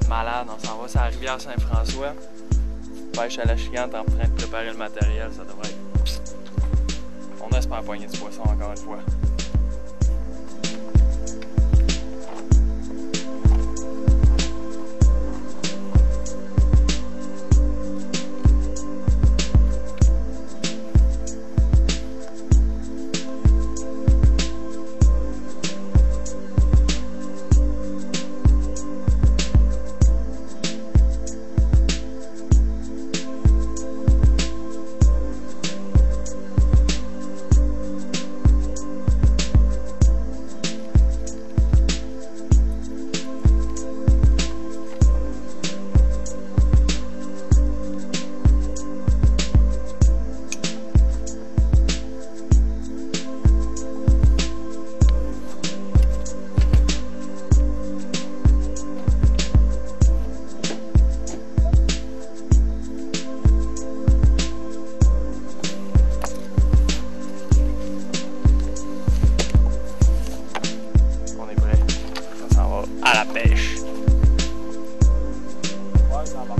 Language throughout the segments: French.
Malade, on s'en va sur la rivière Saint-François. Pêche à la Chigante en train de préparer le matériel, ça devrait être... On espère pogner du poisson encore une fois. À la pêche. Ouais, ça va.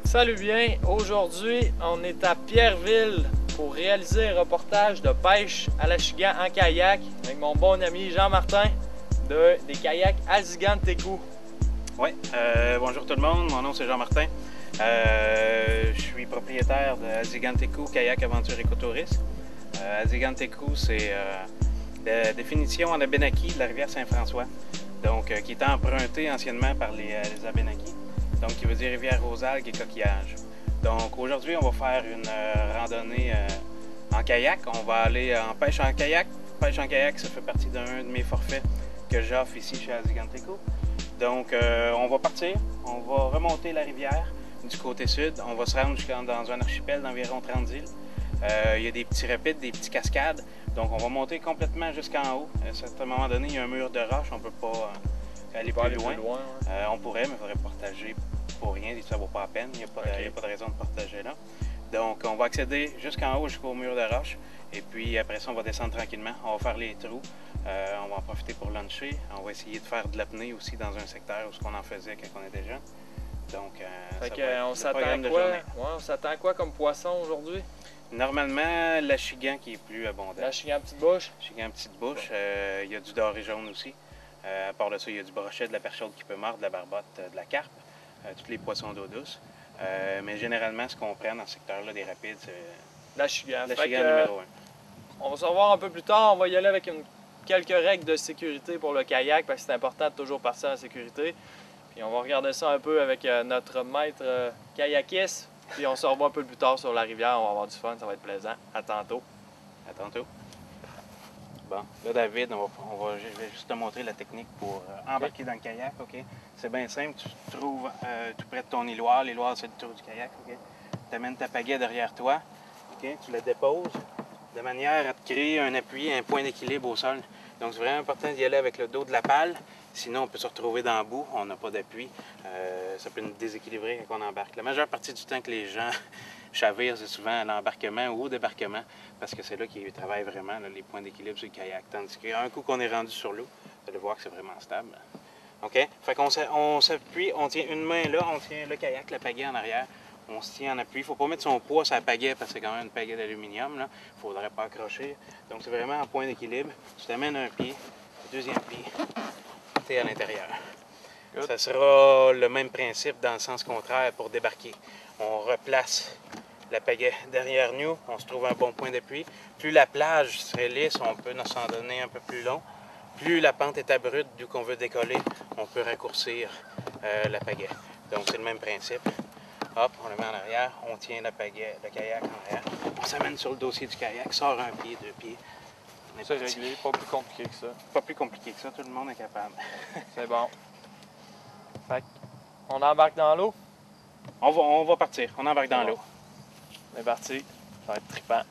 Salut bien, aujourd'hui on est à Pierreville pour réaliser un reportage de pêche à la Chigan en kayak avec mon bon ami Jean-Martin des kayaks Aziganteco. Oui, bonjour tout le monde, mon nom c'est Jean-Martin. Je suis propriétaire de Aziganteco Kayak Aventure Écotourisme. Aziganteco, c'est la définition en Abénaki de la rivière Saint-François, donc qui était empruntée anciennement par les Abénakis, donc qui veut dire rivière aux algues et coquillages. Donc aujourd'hui, on va faire une randonnée en kayak. On va aller en pêche en kayak. Pêche en kayak, ça fait partie d'un de mes forfaits que j'offre ici chez Aziganteco. Donc, on va partir, on va remonter la rivière du côté sud. On va se rendre dans un archipel d'environ 30 îles. Il y a des petits rapides, des petites cascades. Donc, on va monter complètement jusqu'en haut. À un certain moment donné, il y a un mur de roche. On ne peut pas aller plus loin. Ouais. On pourrait, mais il faudrait partager pour rien. Ça ne vaut pas la peine. Il n'y a pas de raison de partager là. Donc, on va accéder jusqu'en haut, jusqu'au mur de roche. Et puis, après ça, on va descendre tranquillement. On va faire les trous. On va en profiter pour luncher. On va essayer de faire de l'apnée aussi dans un secteur où ce qu'on en faisait quand on était jeune. Donc, on s'attend quoi? Ouais, on s'attend quoi comme poisson aujourd'hui? Normalement, la chigan qui est plus abondante. La chigan petite bouche? Chigan petite bouche. Il y a du doré jaune aussi. À part de ça, il y a du brochet, de la perche chaude qui peut mordre, de la barbotte, de la carpe, tous les poissons d'eau douce. Mais généralement, ce qu'on prend dans ce secteur-là des rapides, c'est la chigan. La chigan numéro 1. On va se revoir un peu plus tard. On va y aller avec quelques règles de sécurité pour le kayak parce que c'est important de toujours partir en sécurité. Puis on va regarder ça un peu avec notre maître kayakiste. Puis on se revoit un peu plus tard sur la rivière. On va avoir du fun, ça va être plaisant. À tantôt. À tantôt. Bon, là David, je vais juste te montrer la technique pour embarquer dans le kayak, ok? C'est bien simple, tu trouves tout près de ton îloir. L'îloir, c'est le trou du kayak, ok? Tu amènes ta pagaie derrière toi, ok? Tu la déposes de manière à te créer un appui, un point d'équilibre au sol. Donc c'est vraiment important d'y aller avec le dos de la pale, sinon on peut se retrouver dans le bout, on n'a pas d'appui. Ça peut nous déséquilibrer quand on embarque. La majeure partie du temps que les gens chavirent, c'est souvent à l'embarquement ou au débarquement, parce que c'est là qu'ils travaillent vraiment, là, les points d'équilibre sur le kayak. Tandis qu'un coup qu'on est rendu sur l'eau, vous allez voir que c'est vraiment stable. OK? Fait qu'on s'appuie, on tient une main là, on tient le kayak, la pagaie en arrière. On se tient en appui. Il ne faut pas mettre son poids sur la pagaie parce que c'est quand même une pagaie d'aluminium. Il ne faudrait pas accrocher. Donc, c'est vraiment un point d'équilibre. Tu t'amènes un pied, deuxième pied, tu es à l'intérieur. Good. Ça sera le même principe dans le sens contraire pour débarquer. On replace la pagaie derrière nous, on se trouve un bon point d'appui. Plus la plage serait lisse, on peut s'en donner un peu plus long. Plus la pente est abrupte, d'où qu'on veut décoller, on peut raccourcir la pagaie. Donc c'est le même principe. Hop, on le met en arrière, on tient la pagaie, le kayak en arrière. On s'amène sur le dossier du kayak, sort un pied, deux pieds. C'est réglé, pas plus compliqué que ça. Pas plus compliqué que ça, tout le monde est capable. C'est bon. Fait on embarque dans l'eau. On va partir, on embarque dans l'eau. On est parti. Ça va être trippant.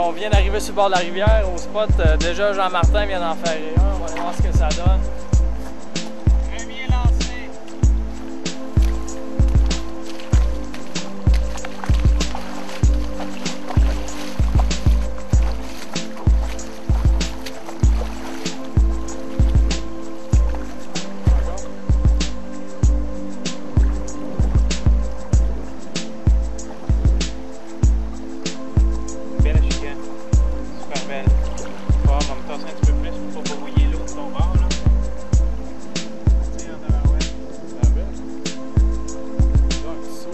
On vient d'arriver sur le bord de la rivière, au spot. Déjà, Jean-Martin vient d'en faire un. On va aller voir ce que ça donne. Très bien lancé. Belle chicane. Super belle. On va me tasser un petit peu plus pour pas brouiller l'eau de ton bord. Là. Tiens, ouais. Ah belle. Donc, ça.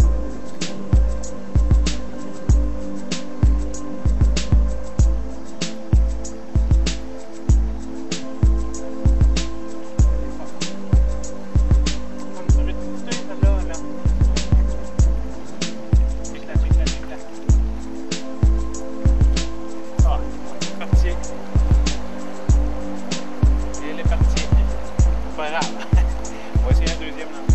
Ça va être coûté, celle-là. Là. Check-la. Ah, elle est partie. Elle est partie. Pas grave. On va essayer un deuxième. Là.